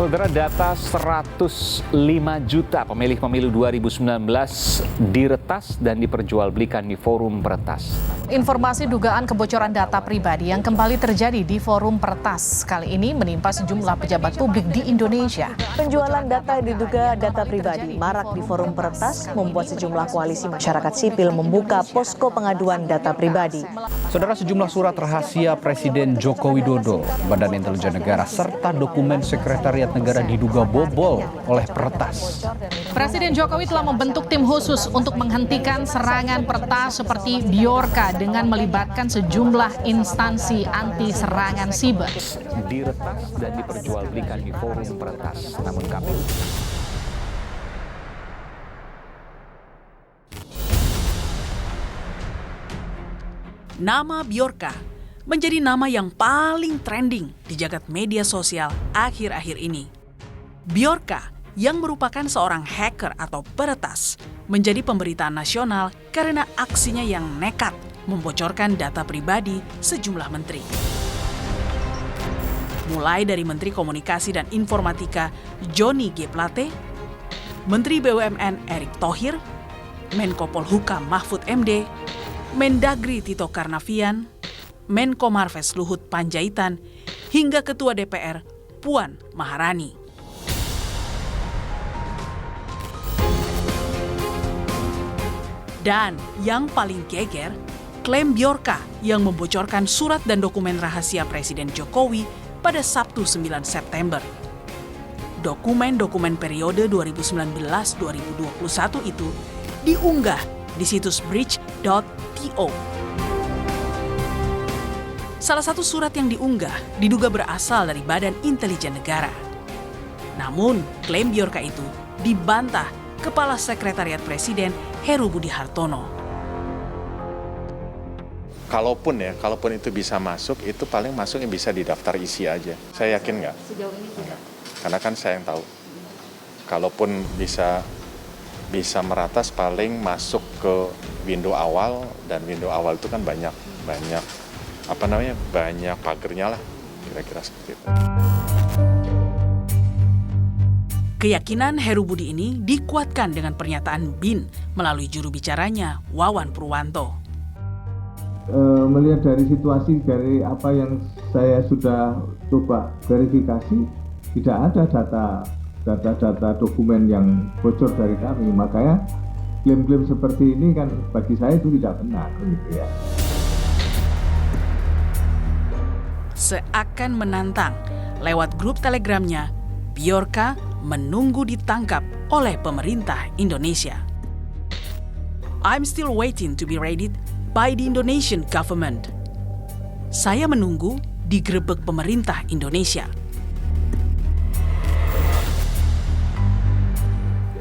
Saudara, data 105 juta pemilih pemilu 2019 diretas dan diperjualbelikan di forum peretas. Informasi dugaan kebocoran data pribadi yang kembali terjadi di forum peretas kali ini menimpa sejumlah pejabat publik di Indonesia. Penjualan data yang diduga data pribadi marak di forum peretas membuat sejumlah koalisi masyarakat sipil membuka posko pengaduan data pribadi. Saudara, sejumlah surat rahasia Presiden Joko Widodo, Badan Intelijen Negara, serta dokumen Sekretariat Negara diduga bobol oleh peretas. Presiden Jokowi telah membentuk tim khusus untuk menghentikan serangan peretas seperti Bjorka dengan melibatkan sejumlah instansi anti serangan siber. Diretas dan diperjualbelikan di forum peretas, namun KPU Nama Bjorka menjadi nama yang paling trending di jagat media sosial akhir-akhir ini. Bjorka yang merupakan seorang hacker atau peretas menjadi pemberitaan nasional karena aksinya yang nekat membocorkan data pribadi sejumlah menteri. Mulai dari Menteri Komunikasi dan Informatika Johnny G. Plate, Menteri BUMN Erick Thohir, Menko Polhukam Mahfud MD, Mendagri Tito Karnavian, Menko Marves Luhut Panjaitan, hingga Ketua DPR Puan Maharani. Dan yang paling geger, klaim Bjorka yang membocorkan surat dan dokumen rahasia Presiden Jokowi pada Sabtu 9 September. Dokumen-dokumen periode 2019-2021 itu diunggah di situs bridge.to. Salah satu surat yang diunggah diduga berasal dari Badan Intelijen Negara. Namun, klaim Bjorka itu dibantah Kepala Sekretariat Presiden Heru Budi Hartono. Kalaupun itu bisa masuk, itu paling masuk yang bisa di daftar isi aja. Saya yakin nggak? Sejauh ini tidak. Karena kan saya yang tahu. Kalaupun bisa meratas, paling masuk ke window awal, dan window awal itu kan banyak pagernya lah, kira-kira seperti itu. Keyakinan Heru Budi ini dikuatkan dengan pernyataan BIN melalui juru bicaranya Wawan Purwanto. Melihat dari situasi, dari apa yang saya sudah coba verifikasi, tidak ada data dokumen yang bocor dari kami. Makanya klaim-klaim seperti ini kan bagi saya itu tidak benar, gitu ya. Seakan menantang, lewat grup telegramnya, Bjorka menunggu ditangkap oleh pemerintah Indonesia. I'm still waiting to be raided by the Indonesian government. Saya menunggu digerebek pemerintah Indonesia.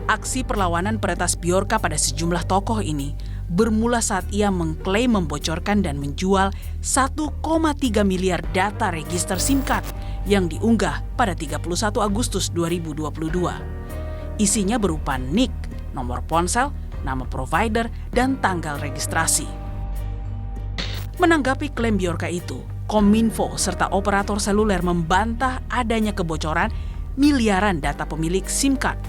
Aksi perlawanan peretas Bjorka pada sejumlah tokoh ini bermula saat ia mengklaim membocorkan dan menjual 1,3 miliar data register SIM card yang diunggah pada 31 Agustus 2022. Isinya berupa NIK, nomor ponsel, nama provider, dan tanggal registrasi. Menanggapi klaim Bjorka itu, Kominfo serta operator seluler membantah adanya kebocoran miliaran data pemilik SIM card.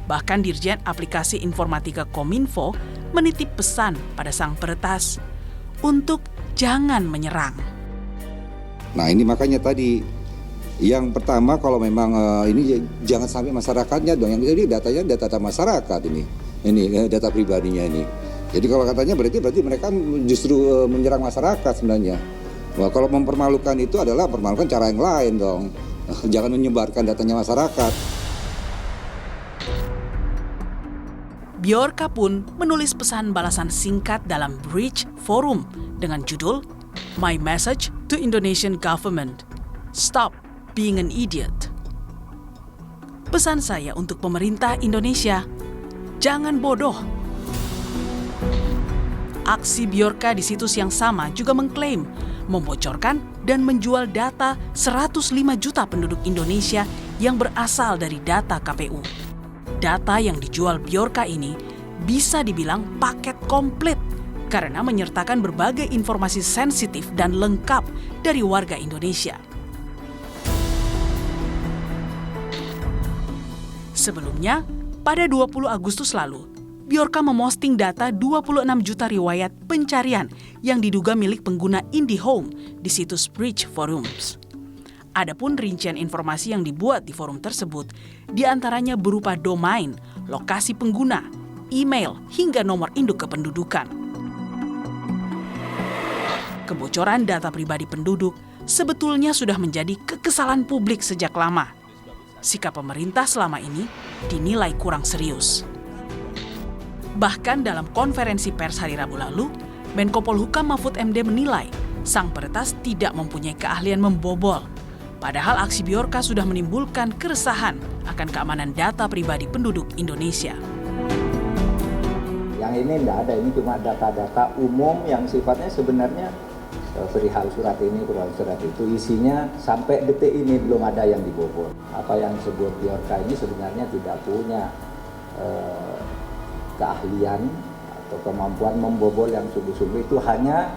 Bahkan Dirjen Aplikasi Informatika Kominfo menitip pesan pada sang peretas untuk jangan menyerang. Nah, ini makanya tadi yang pertama, kalau memang ini jangan sampai masyarakatnya dong, yang ini datanya data masyarakat ini data pribadinya ini. Jadi kalau katanya berarti mereka justru menyerang masyarakat sebenarnya. Wah, kalau mempermalukan itu adalah permalukan cara yang lain dong. Jangan menyebarkan datanya masyarakat. Bjorka pun menulis pesan balasan singkat dalam Bridge Forum dengan judul My Message to Indonesian Government, Stop Being an Idiot. Pesan saya untuk pemerintah Indonesia, jangan bodoh. Aksi Bjorka di situs yang sama juga mengklaim membocorkan dan menjual data 105 juta penduduk Indonesia yang berasal dari data KPU. Data yang dijual Bjorka ini bisa dibilang paket komplit karena menyertakan berbagai informasi sensitif dan lengkap dari warga Indonesia. Sebelumnya, pada 20 Agustus lalu, Bjorka memosting data 26 juta riwayat pencarian yang diduga milik pengguna IndiHome di situs Bridge Forums. Adapun rincian informasi yang dibuat di forum tersebut diantaranya berupa domain, lokasi pengguna, email, hingga nomor induk kependudukan. Kebocoran data pribadi penduduk sebetulnya sudah menjadi kekesalan publik sejak lama. Sikap pemerintah selama ini dinilai kurang serius. Bahkan dalam konferensi pers hari Rabu lalu, Menko Polhukam Mahfud MD menilai sang peretas tidak mempunyai keahlian membobol. Padahal aksi Bjorka sudah menimbulkan keresahan akan keamanan data pribadi penduduk Indonesia. Yang ini tidak ada, ini cuma data-data umum yang sifatnya sebenarnya perihal surat ini, perihal surat itu. Isinya sampai detik ini belum ada yang dibobol. Apa yang disebut Bjorka ini sebenarnya tidak punya keahlian atau kemampuan membobol yang sungguh-sungguh. Itu hanya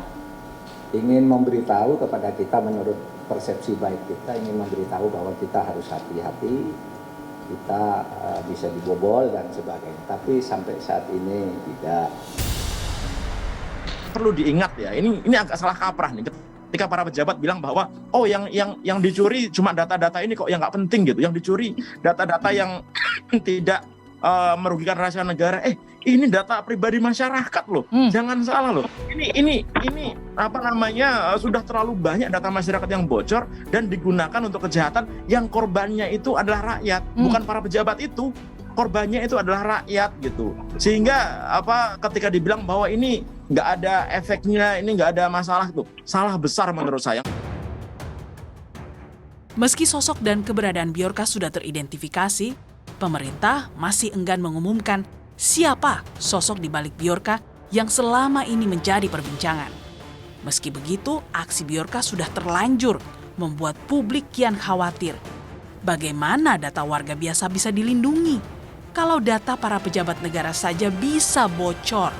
ingin memberitahu kepada kita menurut persepsi baik kita, ingin memberitahu bahwa kita harus hati-hati, kita bisa dibobol dan sebagainya. Tapi sampai saat ini tidak. Perlu diingat ya, ini agak salah kaprah nih ketika para pejabat bilang bahwa oh yang dicuri cuma data-data ini kok yang nggak penting gitu, yang dicuri data-data yang tidak merugikan rahasia negara. Ini data pribadi masyarakat loh, jangan salah loh. Ini apa namanya sudah terlalu banyak data masyarakat yang bocor dan digunakan untuk kejahatan yang korbannya itu adalah rakyat, bukan para pejabat itu. Korbannya itu adalah rakyat gitu. Sehingga ketika dibilang bahwa ini nggak ada efeknya, ini nggak ada masalah tuh, salah besar menurut saya. Meski sosok dan keberadaan Bjorka sudah teridentifikasi, pemerintah masih enggan mengumumkan siapa sosok di balik Bjorka yang selama ini menjadi perbincangan. Meski begitu, aksi Bjorka sudah terlanjur membuat publik kian khawatir. Bagaimana data warga biasa bisa dilindungi kalau data para pejabat negara saja bisa bocor?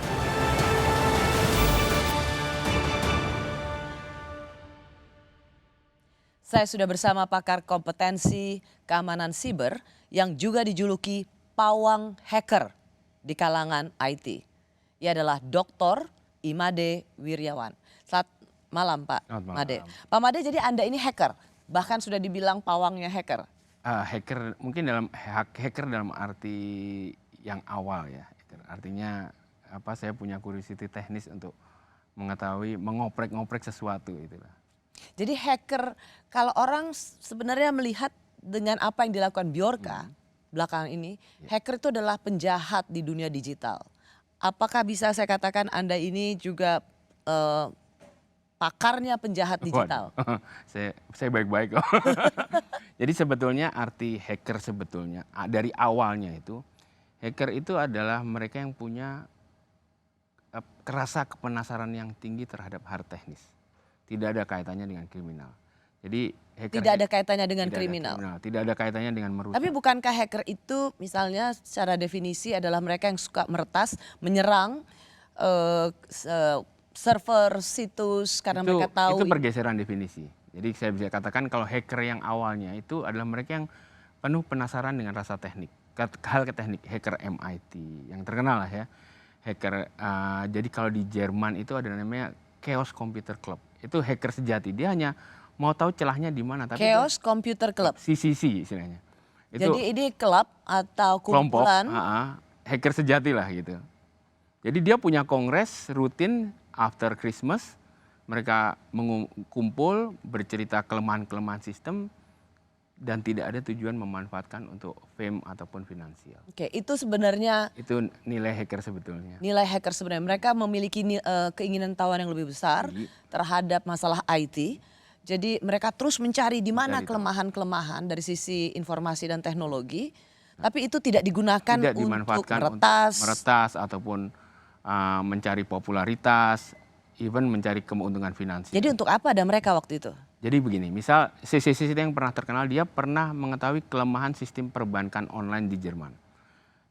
Saya sudah bersama pakar kompetensi keamanan siber yang juga dijuluki pawang hacker di kalangan IT. Ia adalah Dr. Imade Wirjawan. Selamat malam Pak Made. Pak Made, jadi Anda ini hacker, bahkan sudah dibilang pawangnya hacker. Hacker mungkin hacker dalam arti yang awal ya. Artinya saya punya curiosity teknis untuk mengetahui mengoprek-ngoprek sesuatu itulah. Jadi hacker, kalau orang sebenarnya melihat dengan apa yang dilakukan Bjorka belakangan ini, hacker itu adalah penjahat di dunia digital. Apakah bisa saya katakan Anda ini juga pakarnya penjahat digital? Saya baik-baik kok. Jadi sebetulnya arti hacker sebetulnya dari awalnya itu, hacker itu adalah mereka yang punya rasa kepenasaran yang tinggi terhadap hal teknis. Tidak ada kaitannya dengan kriminal. Jadi hacker tidak ada kaitannya dengan kriminal. Tidak ada kaitannya dengan merusak. Tapi bukankah hacker itu misalnya secara definisi adalah mereka yang suka meretas, menyerang server situs karena mereka tahu. Itu pergeseran definisi. Jadi saya bisa katakan kalau hacker yang awalnya itu adalah mereka yang penuh penasaran dengan rasa teknik. Hal ke teknik, hacker MIT yang terkenal lah ya. Hacker, jadi kalau di Jerman itu ada namanya Chaos Computer Club. Itu hacker sejati, dia hanya mau tahu celahnya di mana. Chaos Computer Club? CCC istilahnya. Jadi ini klub atau kumpulan? Kelompok, hacker sejati lah gitu. Jadi dia punya kongres rutin after Christmas. Mereka kumpul bercerita kelemahan-kelemahan sistem dan tidak ada tujuan memanfaatkan untuk fame ataupun finansial. Oke, itu sebenarnya itu nilai hacker sebetulnya. Nilai hacker sebenarnya mereka memiliki keinginan tahuan yang lebih besar terhadap masalah IT. Jadi mereka terus mencari di mana kelemahan-kelemahan dari sisi informasi dan teknologi, tapi itu tidak digunakan untuk meretas ataupun mencari popularitas, even mencari keuntungan finansial. Jadi untuk apa ada mereka waktu itu? Jadi begini, misal CCC yang pernah terkenal, dia pernah mengetahui kelemahan sistem perbankan online di Jerman.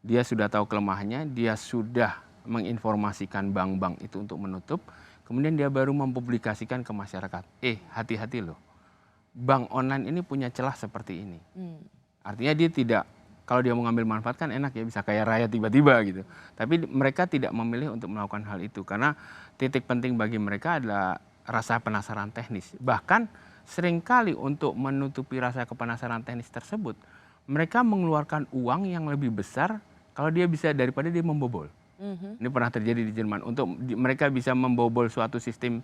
Dia sudah tahu kelemahannya, dia sudah menginformasikan bank-bank itu untuk menutup, kemudian dia baru mempublikasikan ke masyarakat. Hati-hati loh, bank online ini punya celah seperti ini. Artinya dia tidak kalau dia mau ngambil manfaat kan enak ya, bisa kaya raya tiba-tiba gitu. Tapi mereka tidak memilih untuk melakukan hal itu karena titik penting bagi mereka adalah rasa penasaran teknis. Bahkan seringkali untuk menutupi rasa penasaran teknis tersebut, mereka mengeluarkan uang yang lebih besar kalau dia bisa daripada dia membobol. Ini pernah terjadi di Jerman. Untuk mereka bisa membobol suatu sistem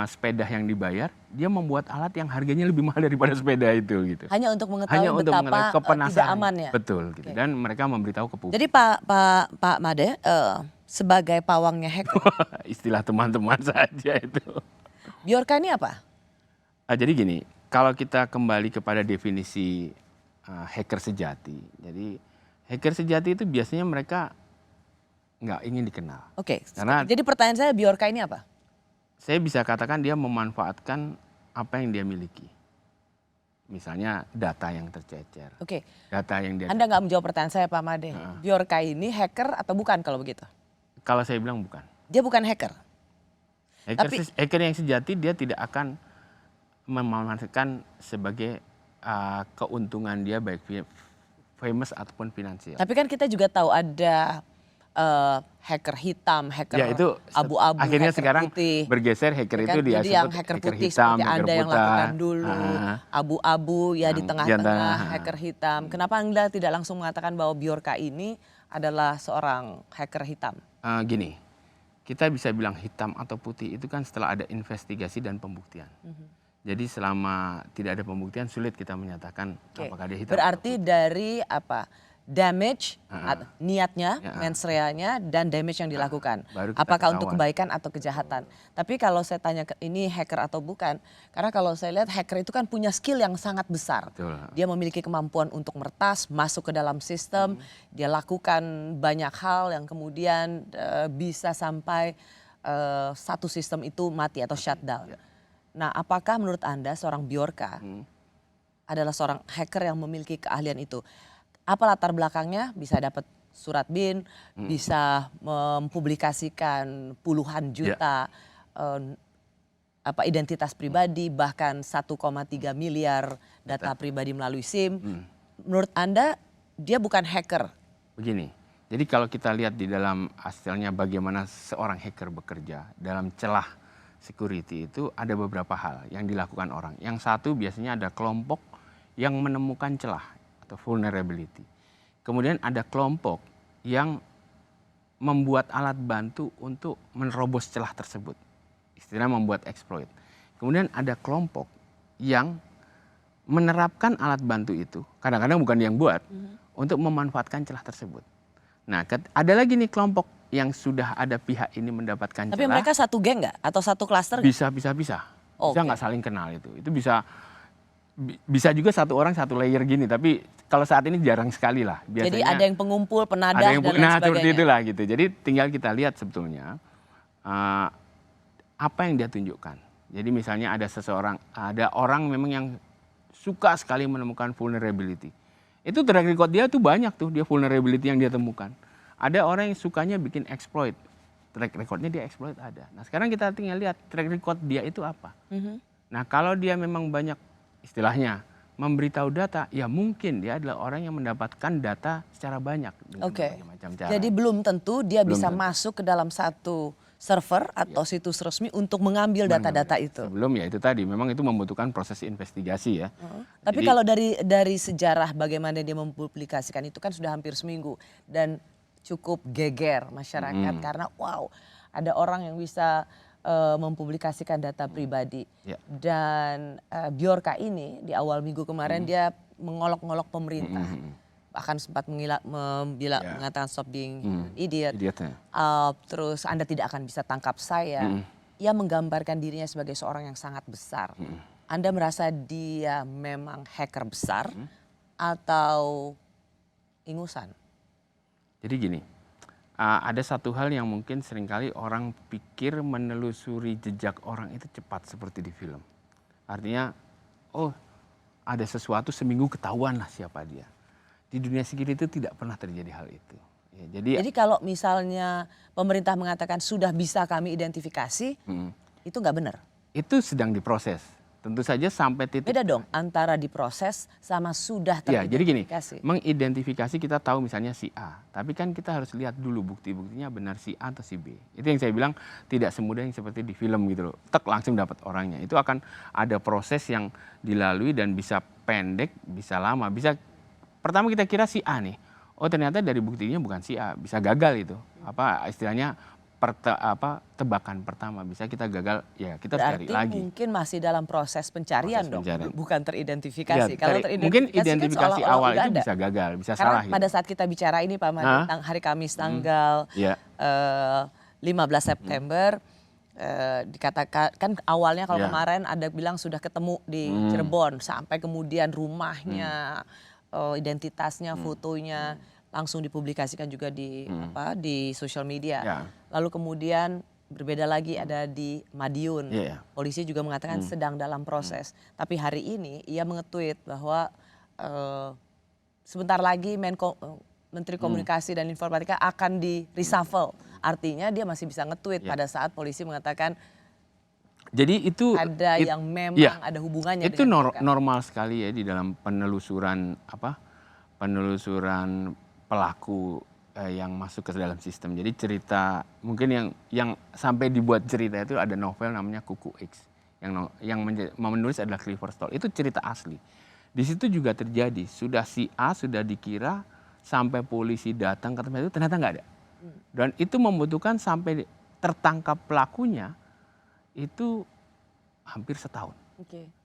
sepeda yang dibayar, dia membuat alat yang harganya lebih mahal daripada sepeda itu gitu. Hanya untuk mengetahui betapa tidak aman ya. Betul gitu. Dan mereka memberitahu ke publik. Jadi Pak Made sebagai pawangnya hacker. Istilah teman-teman saja itu. Bjorka ini apa? Jadi gini, kalau kita kembali kepada definisi hacker sejati. Jadi hacker sejati itu biasanya mereka nggak ingin dikenal. Oke. Karena jadi pertanyaan saya, Bjorka ini apa? Saya bisa katakan dia memanfaatkan apa yang dia miliki. Misalnya data yang tercecer. Oke. Data yang dia. Anda nggak menjawab pertanyaan saya, Pak Made. Bjorka ini hacker atau bukan kalau begitu? Kalau saya bilang bukan. Dia bukan hacker. Hacker yang sejati dia tidak akan memanfaatkan sebagai keuntungan dia baik famous ataupun finansial. Tapi kan kita juga tahu ada hacker hitam, hacker ya, itu abu-abu, akhirnya hacker sekarang putih. Bergeser hacker itu dia Jadi yang hacker putih hitam, seperti Anda yang lakukan dulu, abu-abu ya di yang tengah-tengah hacker hitam. Kenapa Anda tidak langsung mengatakan bahwa Bjorka ini adalah seorang hacker hitam? Gini, kita bisa bilang hitam atau putih itu kan setelah ada investigasi dan pembuktian. Jadi selama tidak ada pembuktian sulit kita menyatakan apakah dia hitam. Berarti dari apa? Damage, niatnya, mens reanya, dan damage yang dilakukan. Apakah untuk kebaikan atau kejahatan. Tapi kalau saya tanya ini hacker atau bukan, karena kalau saya lihat hacker itu kan punya skill yang sangat besar. Betul. Dia memiliki kemampuan untuk meretas, masuk ke dalam sistem, dia lakukan banyak hal yang kemudian bisa sampai satu sistem itu mati atau shutdown. Nah, apakah menurut Anda seorang Bjorka adalah seorang hacker yang memiliki keahlian itu? Apa latar belakangnya? Bisa dapat surat BIN, bisa mempublikasikan puluhan juta identitas pribadi, bahkan 1,3 miliar data pribadi melalui SIM. Menurut Anda dia bukan hacker? Begini, jadi kalau kita lihat di dalam hasilnya bagaimana seorang hacker bekerja dalam celah security itu ada beberapa hal yang dilakukan orang. Yang satu biasanya ada kelompok yang menemukan celah atau vulnerability. Kemudian ada kelompok yang membuat alat bantu untuk menerobos celah tersebut. Istilahnya membuat exploit. Kemudian ada kelompok yang menerapkan alat bantu itu, kadang-kadang bukan dia yang buat, untuk memanfaatkan celah tersebut. Nah, ada lagi nih kelompok yang sudah ada pihak ini mendapatkan celah. Tapi mereka satu geng nggak? Atau satu klaster? Bisa. Bisa nggak saling kenal itu. Itu bisa juga satu orang satu layer gini, tapi kalau saat ini jarang sekali lah. Biasanya jadi ada yang pengumpul, penadah dan lain sebagainya. Seperti itulah gitu. Jadi tinggal kita lihat sebetulnya apa yang dia tunjukkan. Jadi misalnya ada orang memang yang suka sekali menemukan vulnerability. Itu track record dia tuh banyak tuh, dia vulnerability yang dia temukan. Ada orang yang sukanya bikin exploit. Track recordnya dia exploit ada. Nah sekarang kita tinggal lihat track record dia itu apa. Nah kalau dia memang banyak istilahnya memberitahu data, ya mungkin dia adalah orang yang mendapatkan data secara banyak. Oke. Jadi belum tentu dia bisa masuk ke dalam satu server atau situs resmi untuk mengambil data-data itu. Sebelum ya itu tadi, memang itu membutuhkan proses investigasi ya. Tapi kalau dari sejarah bagaimana dia mempublikasikan itu kan sudah hampir seminggu dan cukup geger masyarakat karena wow ada orang yang bisa mempublikasikan data pribadi. Dan Bjorka ini di awal minggu kemarin dia mengolok-ngolok pemerintah. Bahkan sempat mengatakan stop being idiot. Terus Anda tidak akan bisa tangkap saya. Ia menggambarkan dirinya sebagai seorang yang sangat besar. Anda merasa dia memang hacker besar atau ingusan? Jadi gini, ada satu hal yang mungkin seringkali orang pikir menelusuri jejak orang itu cepat seperti di film. Artinya, ada sesuatu seminggu ketahuan lah siapa dia. Di dunia security itu tidak pernah terjadi hal itu. Ya, jadi kalau misalnya pemerintah mengatakan sudah bisa kami identifikasi, itu nggak benar? Itu sedang diproses. Tentu saja sampai titik. Beda dong antara diproses sama sudah Ya, jadi gini, teridentifikasi. mengidentifikasi kita tahu misalnya si A, tapi kan kita harus lihat dulu bukti-buktinya benar si A atau si B. Itu yang saya bilang tidak semudah yang seperti di film gitu loh. Tek langsung dapat orangnya. Itu akan ada proses yang dilalui dan bisa pendek, bisa lama, bisa pertama kita kira si A nih. Oh ternyata dari buktinya bukan si A, bisa gagal itu. Apa istilahnya tebakan pertama bisa kita gagal, ya kita harus cari Berarti lagi. mungkin masih dalam proses pencarian dong, bukan teridentifikasi. Ya, Kalau mungkin teridentifikasi identifikasi kan awal seolah-olah itu udah bisa gagal, bisa Karena salah. pada saat kita bicara ini Pak Made, hari Kamis tanggal 15 September, dikatakan kan awalnya kalau kemarin ada bilang sudah ketemu di Cirebon, sampai kemudian rumahnya, identitasnya, fotonya langsung dipublikasikan juga di di sosial media. Lalu kemudian berbeda lagi ada di Madiun. Polisi juga mengatakan sedang dalam proses. Tapi hari ini ia menge-tweet bahwa sebentar lagi Menteri Komunikasi dan Informatika akan di reshuffle. Artinya dia masih bisa nge-tweet pada saat polisi mengatakan jadi itu ada yang memang ada hubungannya itu dengan normal sekali ya di dalam penelusuran pelaku yang masuk ke dalam sistem. Jadi cerita mungkin yang sampai dibuat cerita itu ada novel namanya Kuku X yang menulis adalah Clifford Stoll. Itu cerita asli. Di situ juga terjadi sudah si A sudah dikira sampai polisi datang ke tempat itu ternyata nggak ada. Dan itu membutuhkan sampai tertangkap pelakunya itu hampir setahun.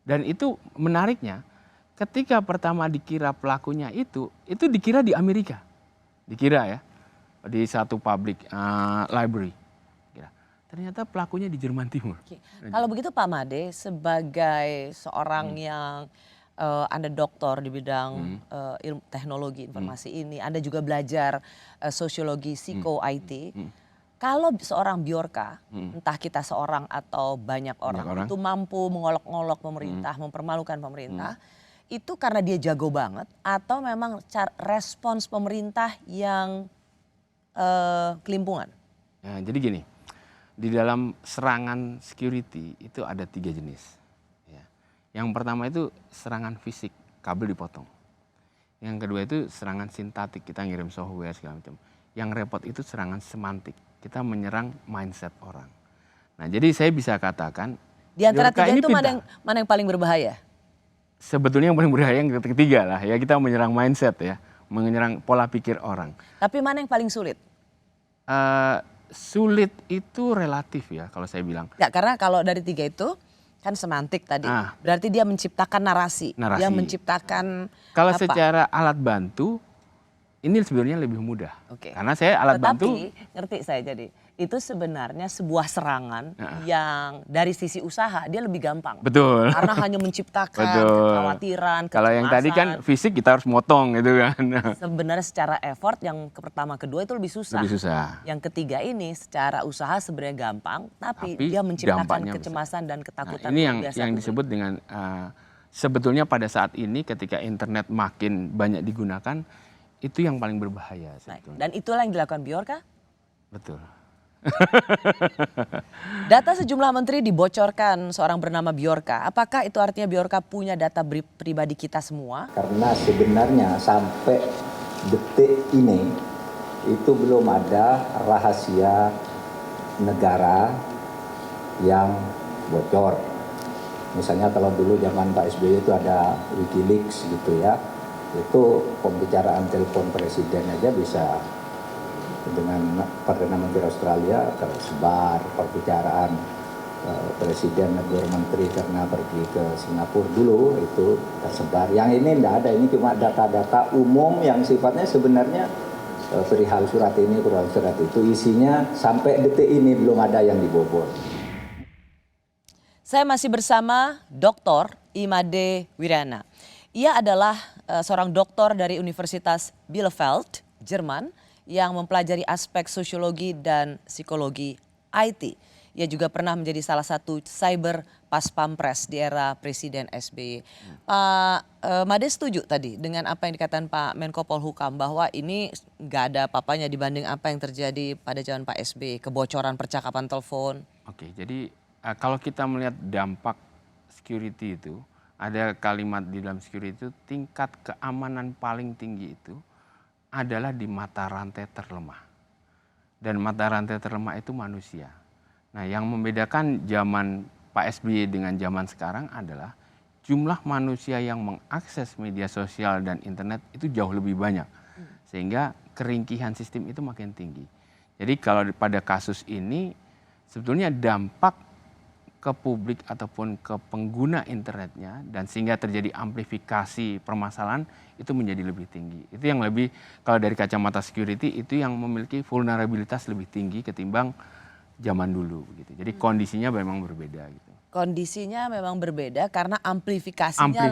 Dan itu menariknya ketika pertama dikira pelakunya itu dikira di Amerika. Dikira ya, di satu public library. Ternyata pelakunya di Jerman Timur. Kalau begitu Pak Made, sebagai seorang yang Anda doktor di bidang ilmu teknologi informasi ini, Anda juga belajar sosiologi, psiko-IT. Kalau seorang Bjorka, entah kita seorang atau banyak orang, itu mampu mengolok-olok pemerintah, mempermalukan pemerintah, itu karena dia jago banget atau memang respons pemerintah yang kelimpungan? Nah, jadi gini, di dalam serangan security itu ada 3 jenis. Ya. Yang pertama itu serangan fisik, kabel dipotong. Yang kedua itu serangan sintetik, kita ngirim software segala macam. Yang repot itu serangan semantik, kita menyerang mindset orang. Nah jadi saya bisa katakan di antara 3 itu mana yang paling berbahaya? Sebetulnya yang paling berbahaya yang ketiga lah ya, kita menyerang mindset ya, menyerang pola pikir orang. Tapi mana yang paling sulit? Sulit itu relatif ya kalau saya bilang. Ya, karena kalau dari 3 itu kan semantik tadi, berarti dia menciptakan narasi. Dia menciptakan kalau secara alat bantu ini sebenarnya lebih mudah. Karena saya alat bantu. Tapi ngerti saya jadi. Itu sebenarnya sebuah serangan yang dari sisi usaha dia lebih gampang. Betul. Karena hanya menciptakan kekhawatiran, kecemasan. Kalau yang tadi kan fisik kita harus motong gitu kan. Sebenarnya secara effort yang pertama kedua itu lebih susah. Lebih susah. Yang ketiga ini secara usaha sebenarnya gampang, tapi dia menciptakan kecemasan dan ketakutan. Ini yang disebut dengan sebetulnya pada saat ini ketika internet makin banyak digunakan, itu yang paling berbahaya. Dan itulah yang dilakukan Bjorka? Betul. Data sejumlah menteri dibocorkan seorang bernama Bjorka. Apakah itu artinya Bjorka punya data pribadi kita semua? Karena sebenarnya sampai detik ini itu belum ada rahasia negara yang bocor. Misalnya kalau dulu zaman Pak SBY itu ada Wikileaks gitu ya. Itu pembicaraan telepon presiden aja bisa dengan Perdana Menteri Australia tersebar, perbicaraan presiden negara menteri karena pergi ke Singapura dulu itu tersebar. Yang ini tidak ada, ini cuma data-data umum yang sifatnya sebenarnya perihal surat ini, perihal surat itu, isinya sampai detik ini belum ada yang dibobol. Saya masih bersama Dr. Imade Wirana. Ia adalah seorang doktor dari Universitas Bielefeld, Jerman, yang mempelajari aspek sosiologi dan psikologi IT. Ia juga pernah menjadi salah satu cyber paspampres di era Presiden SBY. Pak Made setuju tadi dengan apa yang dikatakan Pak Menko Polhukam bahwa ini nggak ada apa-apanya dibanding apa yang terjadi pada zaman Pak SBY, kebocoran percakapan telepon. Oke, jadi kalau kita melihat dampak security itu, ada kalimat di dalam security itu, tingkat keamanan paling tinggi itu adalah di mata rantai terlemah. Dan mata rantai terlemah itu manusia. Nah, yang membedakan zaman Pak SBY dengan zaman sekarang adalah jumlah manusia yang mengakses media sosial dan internet itu jauh lebih banyak. Sehingga keringkihan sistem itu makin tinggi. Jadi kalau pada kasus ini sebetulnya dampak ke publik ataupun ke pengguna internetnya dan sehingga terjadi amplifikasi permasalahan itu menjadi lebih tinggi. Itu yang lebih, kalau dari kacamata security itu yang memiliki vulnerabilitas lebih tinggi ketimbang zaman dulu gitu. Jadi kondisinya memang berbeda gitu. Kondisinya memang berbeda karena amplifikasinya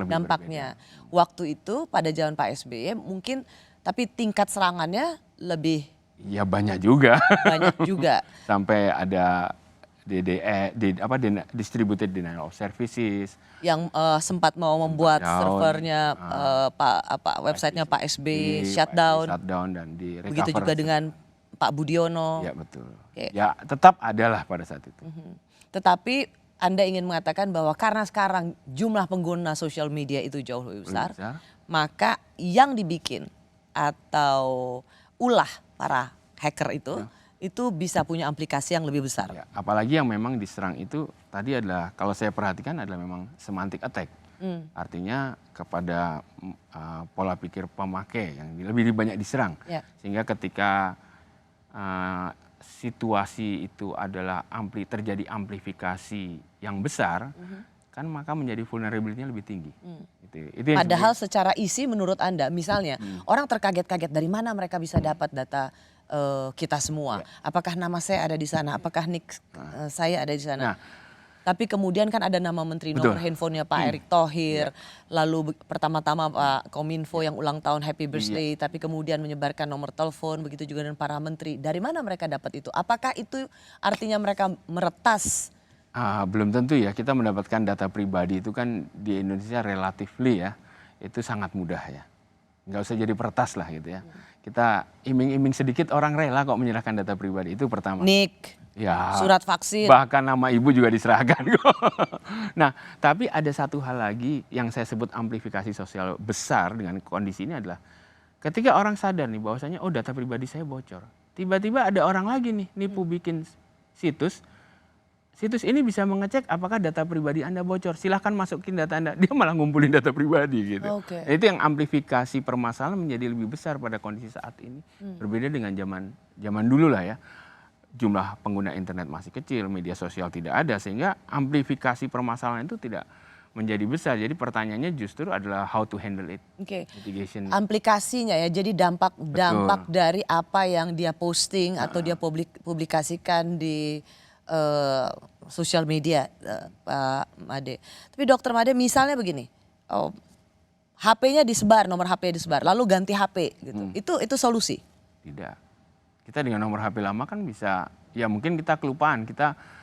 dampaknya. Waktu itu pada zaman Pak SBY mungkin, tapi tingkat serangannya lebih. Ya banyak juga. Banyak juga. Sampai ada distributed denial of services yang sempat mau membuat servernya websitenya Pak SBY shutdown dan di recover. Begitu juga dengan Pak Budiono. Ya betul. Ya tetap adalah pada saat itu. Tetapi Anda ingin mengatakan bahwa karena sekarang jumlah pengguna sosial media itu jauh lebih besar, maka yang dibikin atau ulah para hacker itu bisa punya aplikasi yang lebih besar. Ya, apalagi yang memang diserang itu tadi adalah, kalau saya perhatikan adalah memang semantic attack. Artinya kepada pola pikir pemakai yang lebih banyak diserang. Sehingga ketika situasi itu adalah terjadi amplifikasi yang besar, kan maka menjadi vulnerability-nya lebih tinggi. Itu padahal secara isi menurut Anda, misalnya orang terkaget-kaget dari mana mereka bisa dapat data kita semua. Apakah nama saya ada di sana? Apakah nick saya ada di sana? Tapi kemudian kan ada nama menteri, nomor handphonenya Pak Erick Thohir, lalu pertama-tama Pak Kominfo yang ulang tahun happy birthday, tapi kemudian menyebarkan nomor telepon, begitu juga dengan para menteri. Dari mana mereka dapat itu? Apakah itu artinya mereka meretas? Belum tentu ya, kita mendapatkan data pribadi itu kan di Indonesia relatively ya, itu sangat mudah ya. Nggak usah jadi peretas lah gitu ya. Kita iming-iming sedikit orang rela kok menyerahkan data pribadi, itu pertama. Nik. Ya, surat vaksin. Bahkan nama ibu juga diserahkan kok. Nah, tapi ada satu hal lagi yang saya sebut amplifikasi sosial besar dengan kondisi ini adalah ketika orang sadar nih bahwasanya data pribadi saya bocor. Tiba-tiba ada orang lagi nih nipu bikin situs. Situs ini bisa mengecek apakah data pribadi Anda bocor. Silahkan masukin data Anda. Dia malah ngumpulin data pribadi gitu. Itu yang amplifikasi permasalahan menjadi lebih besar pada kondisi saat ini. Berbeda dengan zaman dulu lah ya. Jumlah pengguna internet masih kecil, media sosial tidak ada, sehingga amplifikasi permasalahan itu tidak menjadi besar. Jadi pertanyaannya justru adalah how to handle it. Mitigation. Aplikasinya ya, jadi dampak dari apa yang dia posting atau dia publikasikan di sosial media, Pak Made. Tapi Dokter Made, misalnya begini, HP-nya disebar, nomor HP disebar, lalu ganti HP gitu. Itu solusi? Tidak. Kita dengan nomor HP lama kan bisa, ya mungkin kita kelupaan,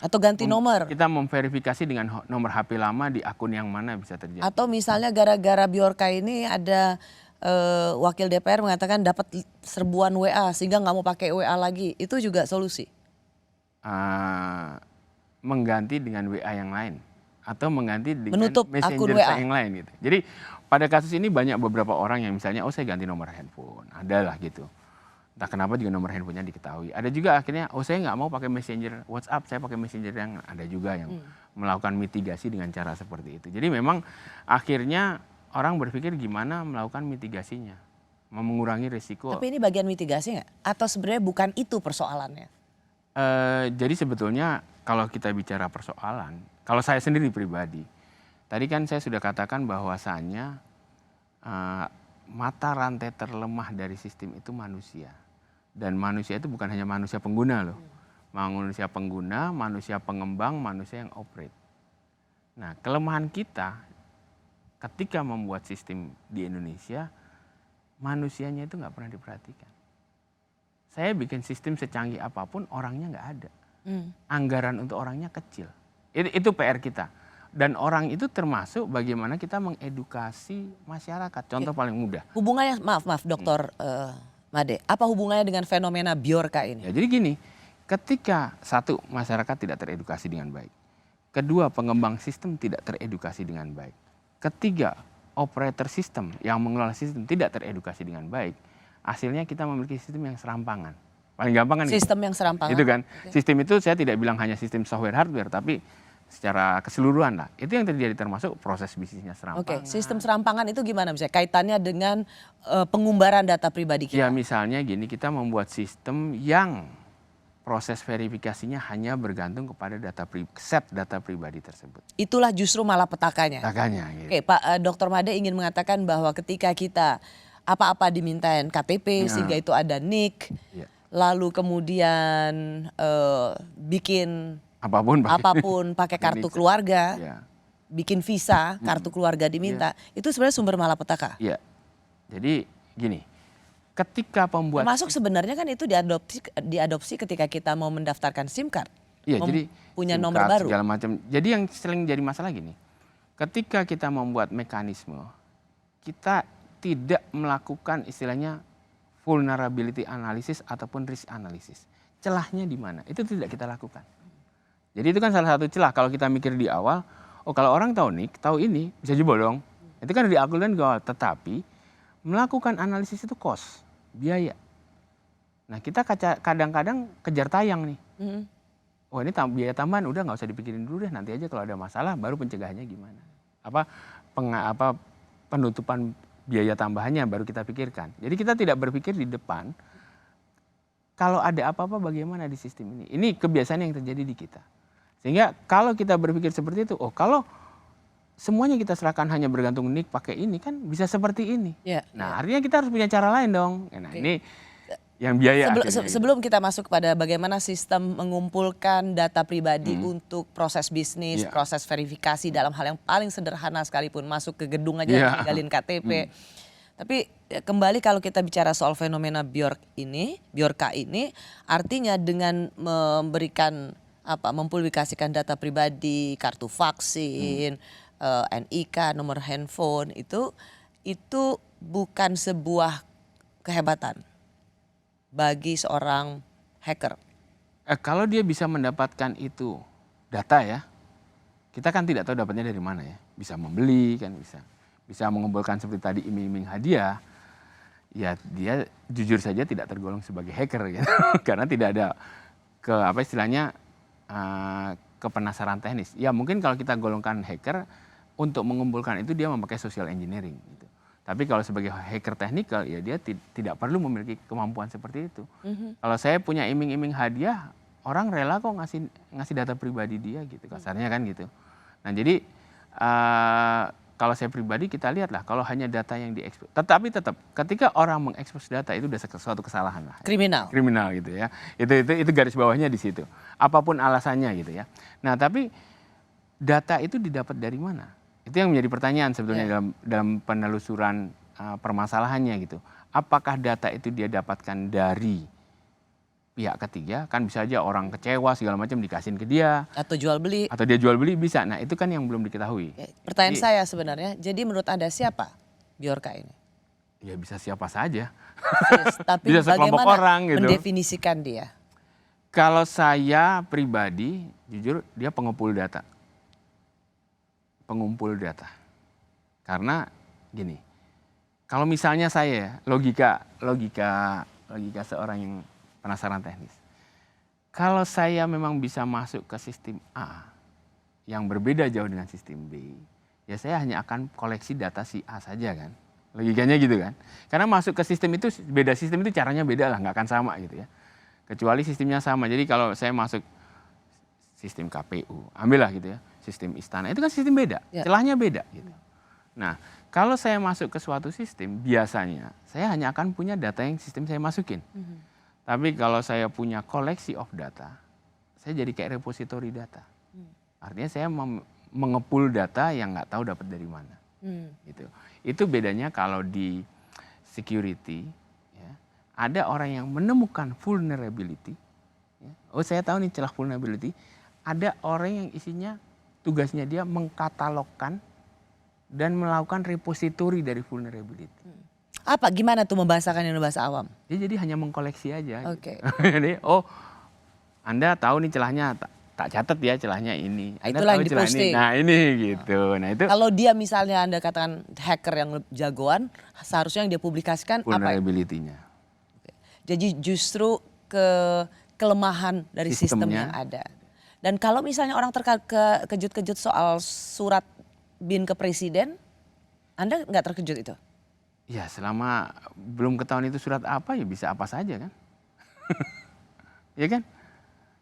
atau ganti nomor. Kita memverifikasi dengan nomor HP lama di akun yang mana bisa terjadi. Atau misalnya gara-gara Bjorka ini ada wakil DPR mengatakan dapat serbuan WA sehingga nggak mau pakai WA lagi, itu juga solusi? Mengganti dengan WA yang lain atau mengganti dengan menutup messenger yang lain gitu. Jadi pada kasus ini banyak beberapa orang yang misalnya saya ganti nomor handphone, adalah gitu. Entah kenapa juga nomor handphonenya diketahui. Ada juga akhirnya saya nggak mau pakai messenger WhatsApp, saya pakai messenger yang ada juga yang melakukan mitigasi dengan cara seperti itu. Jadi memang akhirnya orang berpikir gimana melakukan mitigasinya, mengurangi risiko. Tapi ini bagian mitigasi nggak? Atau sebenarnya bukan itu persoalannya? Jadi sebetulnya kalau kita bicara persoalan, kalau saya sendiri pribadi, tadi kan saya sudah katakan bahwasannya mata rantai terlemah dari sistem itu manusia. Dan manusia itu bukan hanya manusia pengguna loh. Manusia pengguna, manusia pengembang, manusia yang operate. Nah, kelemahan kita ketika membuat sistem di Indonesia, manusianya itu nggak pernah diperhatikan. Saya bikin sistem secanggih apapun, orangnya nggak ada. Anggaran untuk orangnya kecil. Itu PR kita. Dan orang itu termasuk bagaimana kita mengedukasi masyarakat. Contoh paling mudah. Hubungannya, maaf Dokter Made, apa hubungannya dengan fenomena Bjorka ini? Ya, jadi gini, ketika satu, masyarakat tidak teredukasi dengan baik. Kedua, pengembang sistem tidak teredukasi dengan baik. Ketiga, operator sistem yang mengelola sistem tidak teredukasi dengan baik. Hasilnya kita memiliki sistem yang serampangan. Paling gampang kan Sistem yang serampangan. itu kan. Sistem itu saya tidak bilang hanya sistem software hardware, tapi secara keseluruhan lah. Itu yang terjadi termasuk proses bisnisnya serampangan. Oke, sistem serampangan itu gimana misalnya kaitannya dengan pengumbaran data pribadi kita? Ya misalnya gini, kita membuat sistem yang proses verifikasinya hanya bergantung kepada set data pribadi tersebut. Itulah justru malapetakanya. Takanya gitu. Oke, Pak Dr. Made ingin mengatakan bahwa ketika kita apa-apa dimintain KTP sehingga itu ada NIK, lalu kemudian bikin apapun pakai kartu keluarga, bikin visa, kartu keluarga diminta, itu sebenarnya sumber malapetaka. Iya. Jadi gini, ketika pembuat termasuk sebenarnya kan itu diadopsi ketika kita mau mendaftarkan SIM card. Iya, jadi punya SIM nomor card, baru. segala macam. Jadi yang sering jadi masalah gini, ketika kita membuat mekanisme, kita tidak melakukan istilahnya vulnerability analysis ataupun risk analysis. Celahnya di mana? Itu tidak kita lakukan. Jadi itu kan salah satu celah kalau kita mikir di awal, oh kalau orang tahu nih, tahu ini bisa jebol dong. Itu kan diakulkan di awal, tetapi melakukan analisis itu cost, biaya. Nah kita kadang-kadang kejar tayang nih. Oh ini biaya tambahan, udah nggak usah dipikirin dulu deh, nanti aja kalau ada masalah baru pencegahannya gimana. Penutupan biaya tambahannya baru kita pikirkan. Jadi kita tidak berpikir di depan, kalau ada apa-apa bagaimana di sistem ini. Ini kebiasaan yang terjadi di kita. Sehingga kalau kita berpikir seperti itu, oh kalau semuanya kita serahkan hanya bergantung NIK pakai ini kan bisa seperti ini. Nah artinya kita harus punya cara lain dong. Nah ini yang biaya. Sebelum kita masuk kepada bagaimana sistem mengumpulkan data pribadi untuk proses bisnis, proses verifikasi dalam hal yang paling sederhana sekalipun masuk ke gedung aja tinggalin KTP. Tapi kembali kalau kita bicara soal fenomena Bjorka ini artinya dengan memberikan mempublikasikan data pribadi, kartu vaksin, NIK, nomor handphone itu bukan sebuah kehebatan bagi seorang hacker. Kalau dia bisa mendapatkan itu data ya, kita kan tidak tahu dapatnya dari mana ya. Bisa membeli kan bisa mengumpulkan seperti tadi iming-iming hadiah. Ya dia jujur saja tidak tergolong sebagai hacker gitu. Karena tidak ada kepenasaran teknis. Ya mungkin kalau kita golongkan hacker untuk mengumpulkan itu dia memakai social engineering gitu. Tapi kalau sebagai hacker technical ya dia tidak perlu memiliki kemampuan seperti itu. Kalau saya punya iming-iming hadiah, orang rela kok ngasih data pribadi dia gitu kasarnya kan gitu. Nah jadi kalau saya pribadi kita lihatlah kalau hanya data yang diekspos. Tetapi tetap ketika orang mengekspos data itu sudah suatu kesalahan lah. Kriminal gitu ya. Itu garis bawahnya di situ. Apapun alasannya gitu ya. Nah tapi data itu didapat dari mana? Itu yang menjadi pertanyaan sebetulnya dalam penelusuran permasalahannya gitu. Apakah data itu dia dapatkan dari pihak ketiga? Kan bisa aja orang kecewa segala macam dikasihin ke dia. Atau jual beli. Atau dia jual beli bisa. Nah itu kan yang belum diketahui. Pertanyaan saya sebenarnya, jadi menurut Anda siapa Bjorka ini? Ya bisa siapa saja. Tapi bisa sekelompok orang gitu. Mendefinisikan dia? Kalau saya pribadi, jujur dia pengumpul data. Karena gini, kalau misalnya saya logika seorang yang penasaran teknis, kalau saya memang bisa masuk ke sistem A yang berbeda jauh dengan sistem B, ya saya hanya akan koleksi data si A saja kan, logikanya gitu kan. Karena masuk ke sistem itu beda, sistem itu caranya beda lah, nggak akan sama gitu ya. Kecuali sistemnya sama. Jadi kalau saya masuk sistem KPU, ambillah gitu ya. Sistem istana itu kan sistem beda, celahnya beda gitu. Nah, kalau saya masuk ke suatu sistem, biasanya saya hanya akan punya data yang sistem saya masukin. Tapi kalau saya punya koleksi of data, saya jadi kayak repository data. Artinya saya mengepul data yang nggak tahu dapat dari mana. Gitu. Itu bedanya kalau di security, ya, ada orang yang menemukan vulnerability. Ya. Oh saya tahu nih celah vulnerability. Ada orang yang isinya tugasnya dia mengkatalogkan dan melakukan repository dari vulnerability. Apa? Gimana tuh membahasakan yang bahasa awam? Dia jadi hanya mengkoleksi aja. Oke. Jadi, oh Anda tahu nih celahnya tak catat ya celahnya ini. Nah, itulah yang diposting. Nah ini gitu. Nah itu kalau dia misalnya Anda katakan hacker yang jagoan, seharusnya yang dia publikasikan apa? Vulnerability-nya. Jadi justru kelemahan dari sistem yang ada. Dan kalau misalnya orang terkejut-kejut soal surat BIN ke presiden, Anda nggak terkejut itu? Ya selama belum ketahuan itu surat apa ya bisa apa saja kan. Ya kan?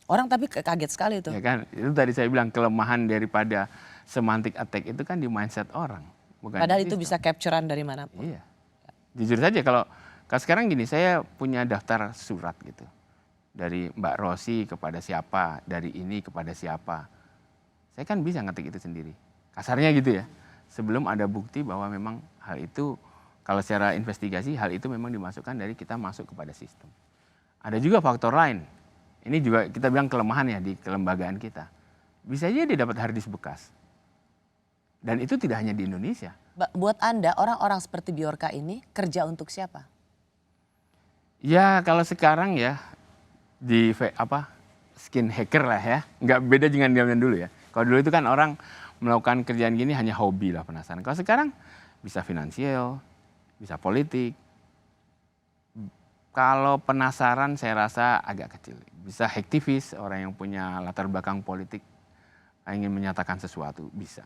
Orang tapi kaget sekali itu. Ya kan, itu tadi saya bilang kelemahan daripada semantic attack itu kan di mindset orang. Bukan padahal itu bisa capturean dari manapun. Iya. Jujur saja kalau sekarang gini, saya punya daftar surat gitu. Dari Mbak Rosi kepada siapa, dari ini kepada siapa. Saya kan bisa ngetik itu sendiri. Kasarnya gitu ya. Sebelum ada bukti bahwa memang hal itu, kalau secara investigasi, hal itu memang dimasukkan dari kita masuk kepada sistem. Ada juga faktor lain. Ini juga kita bilang kelemahan ya di kelembagaan kita. Bisa aja dia dapat harddisk bekas. Dan itu tidak hanya di Indonesia. Buat Anda, orang-orang seperti Bjorka ini kerja untuk siapa? Ya kalau sekarang ya di skin hacker lah ya. Nggak beda dengan zaman dulu ya. Kalau dulu itu kan orang melakukan kerjaan gini hanya hobi lah, penasaran. Kalau sekarang bisa finansial, bisa politik. Kalau penasaran saya rasa agak kecil. Bisa aktivis, orang yang punya latar belakang politik, ingin menyatakan sesuatu, bisa.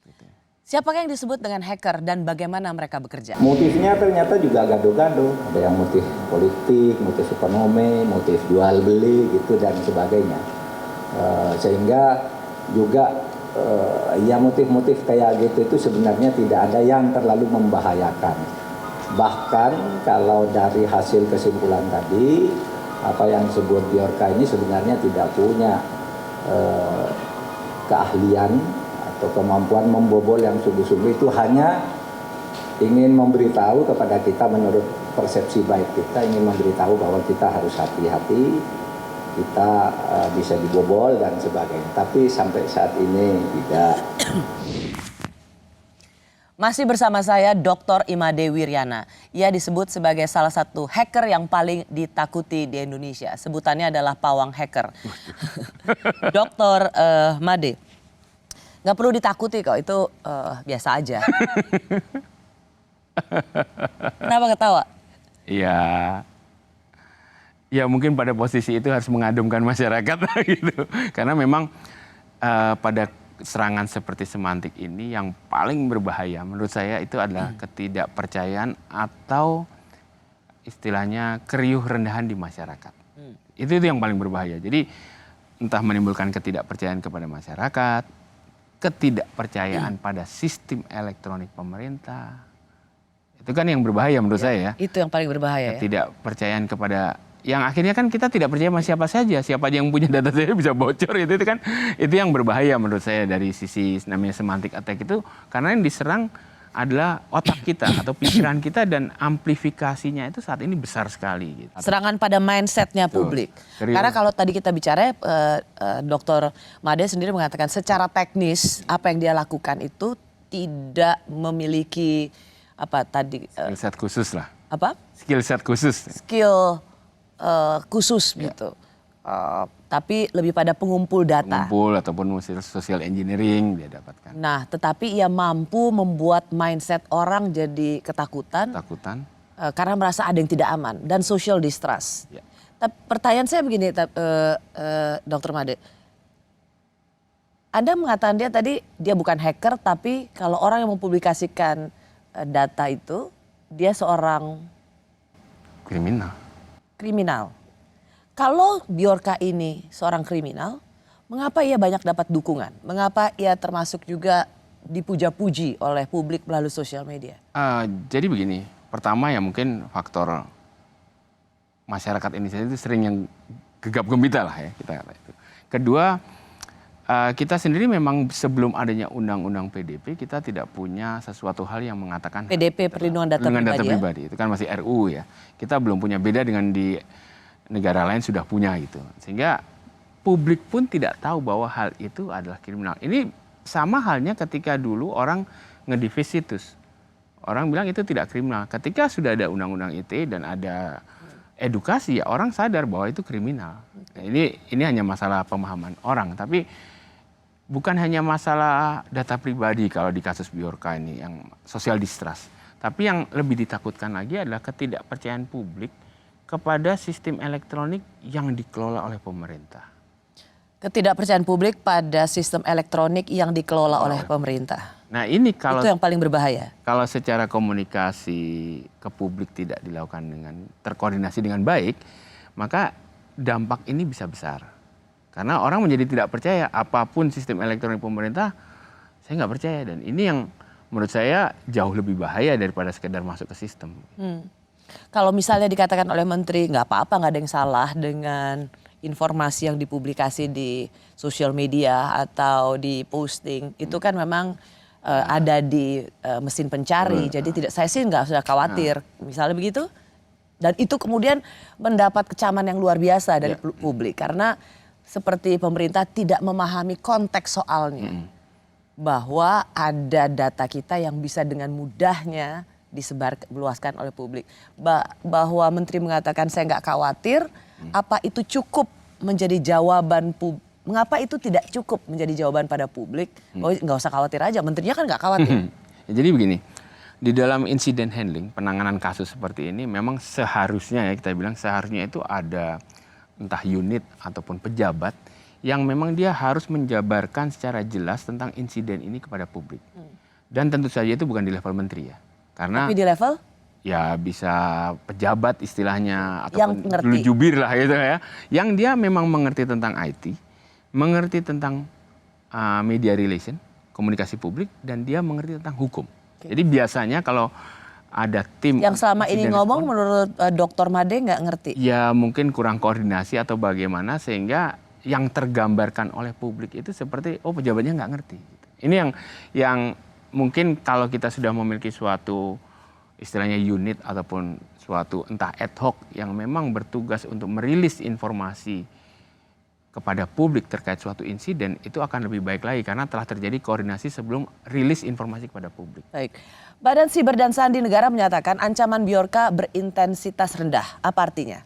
Gitu. Siapakah yang disebut dengan hacker dan bagaimana mereka bekerja? Motifnya ternyata juga gado-gado. Ada yang motif politik, motif ekonomi, motif jual beli gitu dan sebagainya. Sehingga juga ya motif-motif kayak gitu itu sebenarnya tidak ada yang terlalu membahayakan. Bahkan kalau dari hasil kesimpulan tadi, apa yang disebut Bjorka ini sebenarnya tidak punya keahlian atau kemampuan membobol yang sungguh-sungguh, itu hanya ingin memberitahu kepada kita menurut persepsi baik kita, ingin memberitahu bahwa kita harus hati-hati, kita bisa dibobol dan sebagainya. Tapi sampai saat ini tidak. Masih bersama saya Dr. Imade Wiryana. Ia disebut sebagai salah satu hacker yang paling ditakuti di Indonesia. Sebutannya adalah pawang hacker. Dr. Made, nggak perlu ditakuti kok, itu biasa aja. Kenapa ketawa? Ya mungkin pada posisi itu harus mengadumkan masyarakat gitu. Karena memang pada serangan seperti semantik ini yang paling berbahaya menurut saya itu adalah ketidakpercayaan atau istilahnya keriuh rendahan di masyarakat. Itu yang paling berbahaya. Jadi entah menimbulkan ketidakpercayaan kepada masyarakat, ketidakpercayaan pada sistem elektronik pemerintah. Itu kan yang berbahaya menurut saya ya. Itu yang paling berbahaya. Ketidakpercayaan kepada yang akhirnya kan kita tidak percaya sama siapa saja, siapa aja yang punya data saya bisa bocor itu kan itu yang berbahaya menurut saya dari sisi namanya semantic attack itu, karena yang diserang adalah otak kita atau pikiran kita dan amplifikasinya itu saat ini besar sekali. Gitu. Serangan pada mindsetnya publik. Karena kalau tadi kita bicara, Dr. Made sendiri mengatakan secara teknis apa yang dia lakukan itu tidak memiliki skill set khusus lah. Apa? Skill set khusus. Khusus gitu. Tapi lebih pada pengumpul data. Pengumpul ataupun social engineering dia dapatkan. Nah, tetapi ia mampu membuat mindset orang jadi ketakutan. Karena merasa ada yang tidak aman dan social distrust. Ya. Tapi pertanyaan saya begini, Dr. Made. Anda mengatakan dia tadi dia bukan hacker, tapi kalau orang yang mempublikasikan data itu dia seorang kriminal. Kalau Bjorka ini seorang kriminal, mengapa ia banyak dapat dukungan? Mengapa ia termasuk juga dipuja-puji oleh publik melalui sosial media? Jadi begini, pertama ya mungkin faktor masyarakat Indonesia itu sering yang gegap gempita lah ya kita kata itu. Kedua, kita sendiri memang sebelum adanya undang-undang PDP kita tidak punya sesuatu hal yang mengatakan PDP perlindungan data pribadi. Itu kan masih RUU ya. Kita belum punya, beda dengan di negara lain sudah punya gitu. Sehingga publik pun tidak tahu bahwa hal itu adalah kriminal. Ini sama halnya ketika dulu orang nge-divest situs. Orang bilang itu tidak kriminal. Ketika sudah ada undang-undang ITE dan ada edukasi, ya orang sadar bahwa itu kriminal. Nah, ini hanya masalah pemahaman orang, tapi bukan hanya masalah data pribadi kalau di kasus Bjorka ini yang social distrust. Tapi yang lebih ditakutkan lagi adalah ketidakpercayaan publik kepada sistem elektronik yang dikelola oleh pemerintah. Ketidakpercayaan publik pada sistem elektronik yang dikelola oleh pemerintah. Nah, ini kalau itu yang paling berbahaya. Kalau secara komunikasi ke publik tidak dilakukan dengan terkoordinasi dengan baik, maka dampak ini bisa besar. Karena orang menjadi tidak percaya apapun sistem elektronik pemerintah, saya nggak percaya. Dan ini yang menurut saya jauh lebih bahaya daripada sekedar masuk ke sistem. Kalau misalnya dikatakan oleh Menteri nggak apa-apa, nggak ada yang salah dengan informasi yang dipublikasi di sosial media atau di posting, itu kan memang ada di mesin pencari, jadi saya sih nggak usah khawatir, misalnya begitu. Dan itu kemudian mendapat kecaman yang luar biasa dari publik karena seperti pemerintah tidak memahami konteks soalnya, bahwa ada data kita yang bisa dengan mudahnya disebarluaskan oleh publik. Bahwa Menteri mengatakan saya nggak khawatir, apa itu cukup menjadi jawaban publik? Mengapa itu tidak cukup menjadi jawaban pada publik? Oh, nggak usah khawatir aja, menterinya kan nggak khawatir. Jadi begini, di dalam insiden handling, penanganan kasus seperti ini memang seharusnya ya kita bilang seharusnya itu ada entah unit ataupun pejabat yang memang dia harus menjabarkan secara jelas tentang insiden ini kepada publik. Dan tentu saja itu bukan di level menteri ya. Karena tapi di level? Ya bisa pejabat istilahnya ataupun dulu jubir lah gitu ya. Yang dia memang mengerti tentang IT, mengerti tentang media relation, komunikasi publik, dan dia mengerti tentang hukum. Jadi biasanya kalau ada tim yang selama ini ngomong menurut Dr. Made nggak ngerti? Ya mungkin kurang koordinasi atau bagaimana sehingga yang tergambarkan oleh publik itu seperti oh pejabatnya nggak ngerti. Ini yang mungkin kalau kita sudah memiliki suatu istilahnya unit ataupun suatu entah ad hoc yang memang bertugas untuk merilis informasi kepada publik terkait suatu insiden, itu akan lebih baik lagi karena telah terjadi koordinasi sebelum rilis informasi kepada publik. Baik. Badan Siber dan Sandi Negara menyatakan ancaman Bjorka berintensitas rendah. Apa artinya?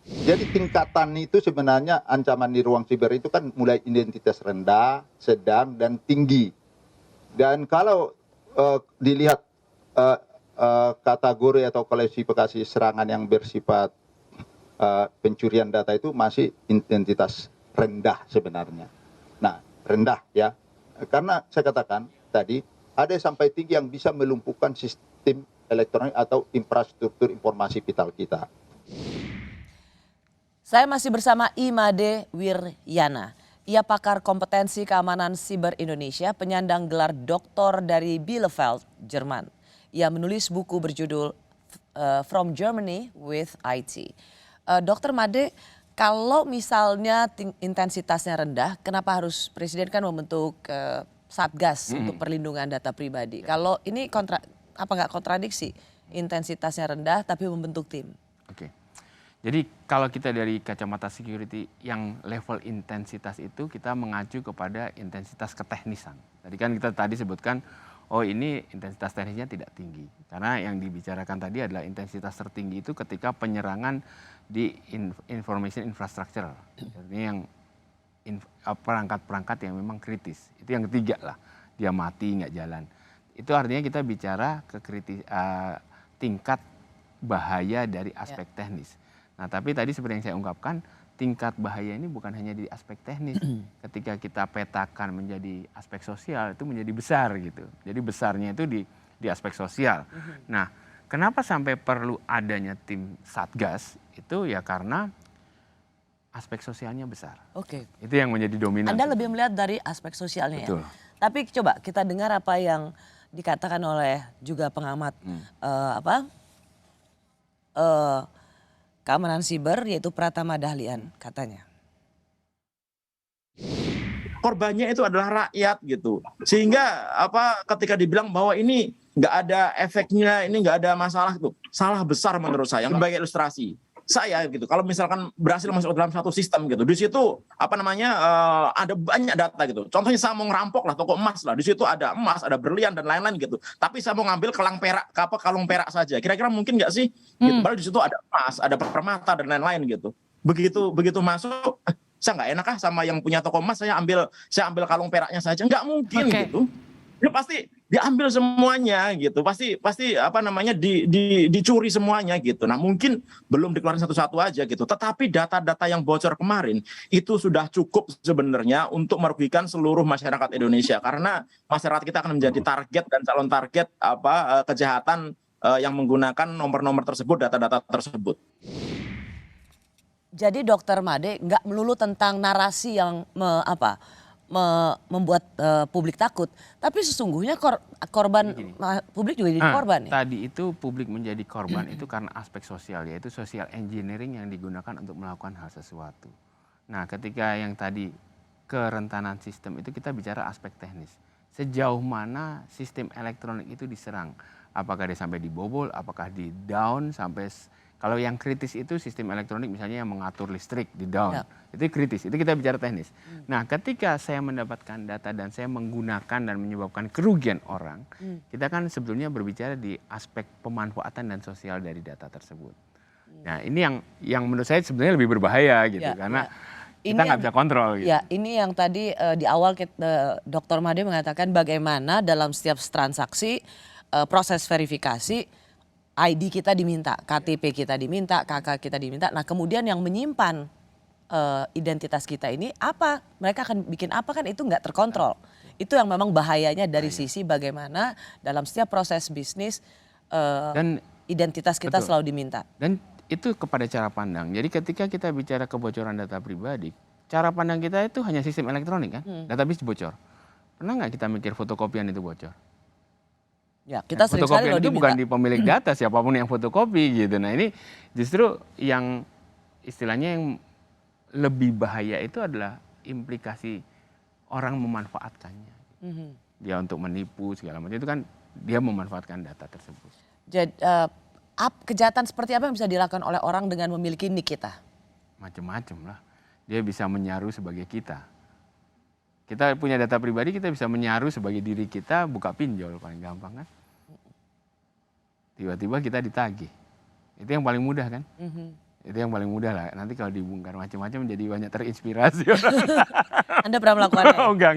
Jadi tingkatan itu sebenarnya ancaman di ruang siber itu kan mulai intensitas rendah, sedang, dan tinggi. Dan kalau dilihat kategori atau klasifikasi serangan yang bersifat pencurian data itu masih intensitas rendah sebenarnya. Nah, rendah ya. Karena saya katakan tadi ada sampai tinggi yang bisa melumpuhkan sistem elektronik atau infrastruktur informasi vital kita. Saya masih bersama Imade Wiryana. Ia pakar kompetensi keamanan siber Indonesia, penyandang gelar doktor dari Bielefeld, Jerman. Ia menulis buku berjudul From Germany with IT. Dr. Made, kalau misalnya intensitasnya rendah, kenapa harus Presiden kan membentuk Satgas untuk perlindungan data pribadi? Kalau ini apa nggak kontradiksi? Intensitasnya rendah tapi membentuk tim. Oke. Jadi kalau kita dari kacamata security yang level intensitas itu kita mengacu kepada intensitas keteknisan. Tadi kan kita sebutkan oh ini intensitas teknisnya tidak tinggi. Karena yang dibicarakan tadi adalah intensitas tertinggi itu ketika penyerangan di information infrastructure. Ini yang perangkat-perangkat yang memang kritis. Itu yang ketiga lah, dia mati nggak jalan. Itu artinya kita bicara ke tingkat bahaya dari aspek teknis. Nah tapi tadi seperti yang saya ungkapkan, tingkat bahaya ini bukan hanya di aspek teknis. Ketika kita petakan menjadi aspek sosial itu menjadi besar gitu. Jadi besarnya itu di aspek sosial. Nah kenapa sampai perlu adanya tim Satgas itu ya karena aspek sosialnya besar. Oke. Itu yang menjadi dominan. Anda lebih melihat dari aspek sosialnya. Betul. Ya. Tapi coba kita dengar apa yang dikatakan oleh juga pengamat keamanan siber yaitu Pratama Dahlian katanya. Korbannya itu adalah rakyat gitu. Sehingga ketika dibilang bahwa ini nggak ada efeknya, ini nggak ada masalah itu salah besar menurut saya. Sebagai ilustrasi, saya gitu, kalau misalkan berhasil masuk dalam satu sistem gitu, di situ ada banyak data gitu. Contohnya saya mau ngerampok lah toko emas lah, di situ ada emas, ada berlian dan lain-lain gitu. Tapi saya mau ngambil kalung perak saja. Kira-kira mungkin nggak sih? Gitu. Padahal di situ ada emas, ada permata dan lain-lain gitu. Begitu masuk, saya nggak enak sama yang punya toko emas, saya ambil kalung peraknya saja, nggak mungkin gitu. Ya pasti diambil semuanya gitu, pasti dicuri semuanya gitu. Nah mungkin belum dikeluarin satu-satu aja gitu, tetapi data-data yang bocor kemarin itu sudah cukup sebenarnya untuk merugikan seluruh masyarakat Indonesia, karena masyarakat kita akan menjadi target dan calon target kejahatan yang menggunakan nomor-nomor tersebut, data-data tersebut. Jadi Dokter Made, nggak melulu tentang narasi yang membuat publik takut, tapi sesungguhnya korban publik juga jadi korban. Tadi itu publik menjadi korban itu karena aspek sosial, yaitu social engineering yang digunakan untuk melakukan hal sesuatu. Nah, ketika yang tadi kerentanan sistem itu kita bicara aspek teknis. Sejauh mana sistem elektronik itu diserang? Apakah dia sampai dibobol, apakah di down sampai. Kalau yang kritis itu sistem elektronik misalnya yang mengatur listrik di down, itu kritis, itu kita bicara teknis. Nah ketika saya mendapatkan data dan saya menggunakan dan menyebabkan kerugian orang, kita kan sebetulnya berbicara di aspek pemanfaatan dan sosial dari data tersebut. Nah ini yang menurut saya sebenarnya lebih berbahaya gitu, karena kita nggak bisa kontrol. Gitu. Ya ini yang tadi di awal Dr. Made mengatakan bagaimana dalam setiap transaksi proses verifikasi, ID kita diminta, KTP kita diminta, KK kita diminta. Nah kemudian yang menyimpan identitas kita ini apa? Mereka akan bikin apa kan itu nggak terkontrol. Itu yang memang bahayanya dari sisi bagaimana dalam setiap proses bisnis dan identitas kita selalu diminta. Dan itu kepada cara pandang. Jadi ketika kita bicara kebocoran data pribadi, cara pandang kita itu hanya sistem elektronik kan, database bocor. Pernah nggak kita mikir fotokopian itu bocor? Ya, kita sering sekali itu bukan di pemilik data, siapapun yang fotokopi gitu. Nah ini justru yang istilahnya yang lebih bahaya itu adalah implikasi orang memanfaatkannya. Dia untuk menipu segala macam, itu kan dia memanfaatkan data tersebut. Jadi kejahatan seperti apa yang bisa dilakukan oleh orang dengan memiliki nik kita? Macam-macam lah. Dia bisa menyaru sebagai kita. Kita punya data pribadi, kita bisa menyaru sebagai diri kita, buka pinjol paling gampang kan. Tiba-tiba kita ditagih. Itu yang paling mudah kan. Itu yang paling mudah lah. Nanti kalau dibongkar macam-macam jadi banyak terinspirasi. Anda pernah melakukannya? Oh enggak.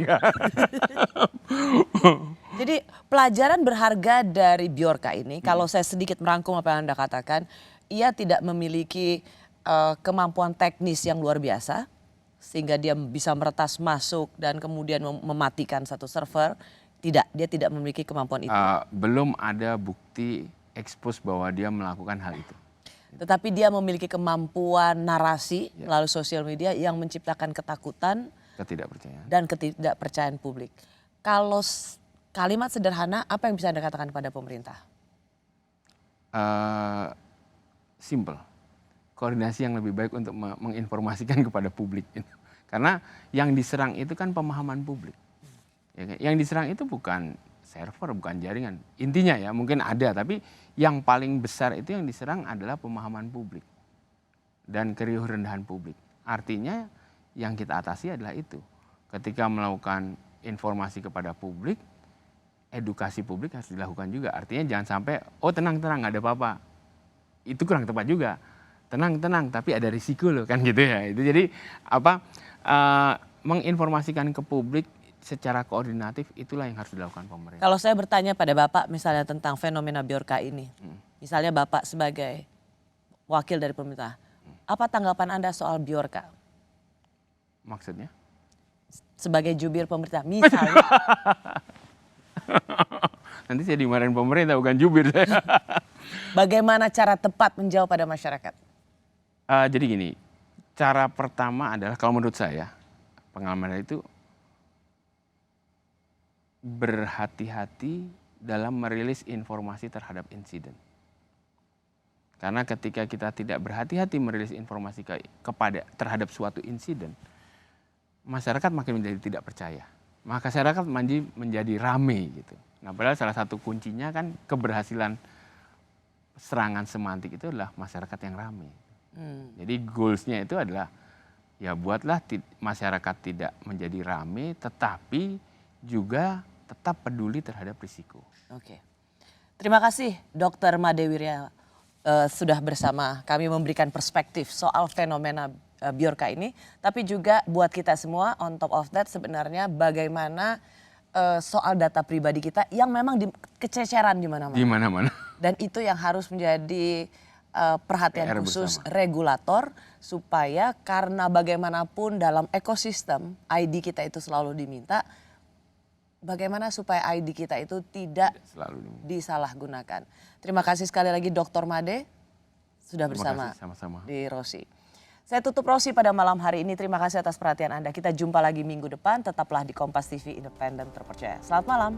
Jadi pelajaran berharga dari Bjorka ini, kalau saya sedikit merangkum apa yang Anda katakan, ia tidak memiliki kemampuan teknis yang luar biasa, sehingga dia bisa meretas masuk dan kemudian mematikan satu server. Tidak, dia tidak memiliki kemampuan itu. Belum ada bukti expose bahwa dia melakukan hal itu. Tetapi dia memiliki kemampuan narasi melalui sosial media yang menciptakan ketakutan, ketidakpercayaan, dan ketidakpercayaan publik. Kalau kalimat sederhana, apa yang bisa Anda katakan kepada pemerintah? Simple. Koordinasi yang lebih baik untuk menginformasikan kepada publik. Karena yang diserang itu kan pemahaman publik. Yang diserang itu bukan server, bukan jaringan. Intinya ya mungkin ada, tapi yang paling besar itu yang diserang adalah pemahaman publik dan keriuh rendahan publik. Artinya yang kita atasi adalah itu. Ketika melakukan informasi kepada publik, edukasi publik harus dilakukan juga. Artinya jangan sampai, oh tenang-tenang nggak ada apa-apa. Itu kurang tepat juga. Tenang-tenang, tapi ada risiko loh kan gitu ya. Itu jadi menginformasikan ke publik secara koordinatif itulah yang harus dilakukan pemerintah. Kalau saya bertanya pada Bapak misalnya tentang fenomena Bjorka ini, misalnya Bapak sebagai wakil dari pemerintah, apa tanggapan Anda soal Bjorka? Maksudnya? Sebagai jubir pemerintah, misalnya. Nanti saya dimarahin pemerintah, bukan jubir saya. Bagaimana cara tepat menjawab pada masyarakat? Jadi gini, cara pertama adalah kalau menurut saya, pengalaman itu berhati-hati dalam merilis informasi terhadap insiden. Karena ketika kita tidak berhati-hati merilis informasi terhadap suatu insiden, masyarakat makin menjadi tidak percaya. Masyarakat menjadi rame gitu. Nah, padahal salah satu kuncinya kan keberhasilan serangan semantik itu adalah masyarakat yang rame. Jadi goalsnya itu adalah ya buatlah masyarakat tidak menjadi rame, tetapi juga tetap peduli terhadap risiko. Oke. Terima kasih Dr. Made Wirya sudah bersama kami memberikan perspektif soal fenomena Bjorka ini. Tapi juga buat kita semua on top of that sebenarnya bagaimana soal data pribadi kita yang memang kececeran di mana-mana. Di mana-mana. Dan itu yang harus menjadi perhatian PR khusus bersama. regulator supaya karena bagaimanapun dalam ekosistem ID kita itu selalu diminta. Bagaimana supaya ID kita itu tidak disalahgunakan. Terima kasih sekali lagi Dr. Made sudah bersama di Rosi. Saya tutup Rosi pada malam hari ini. Terima kasih atas perhatian Anda. Kita jumpa lagi minggu depan. Tetaplah di Kompas TV Independen Terpercaya. Selamat malam.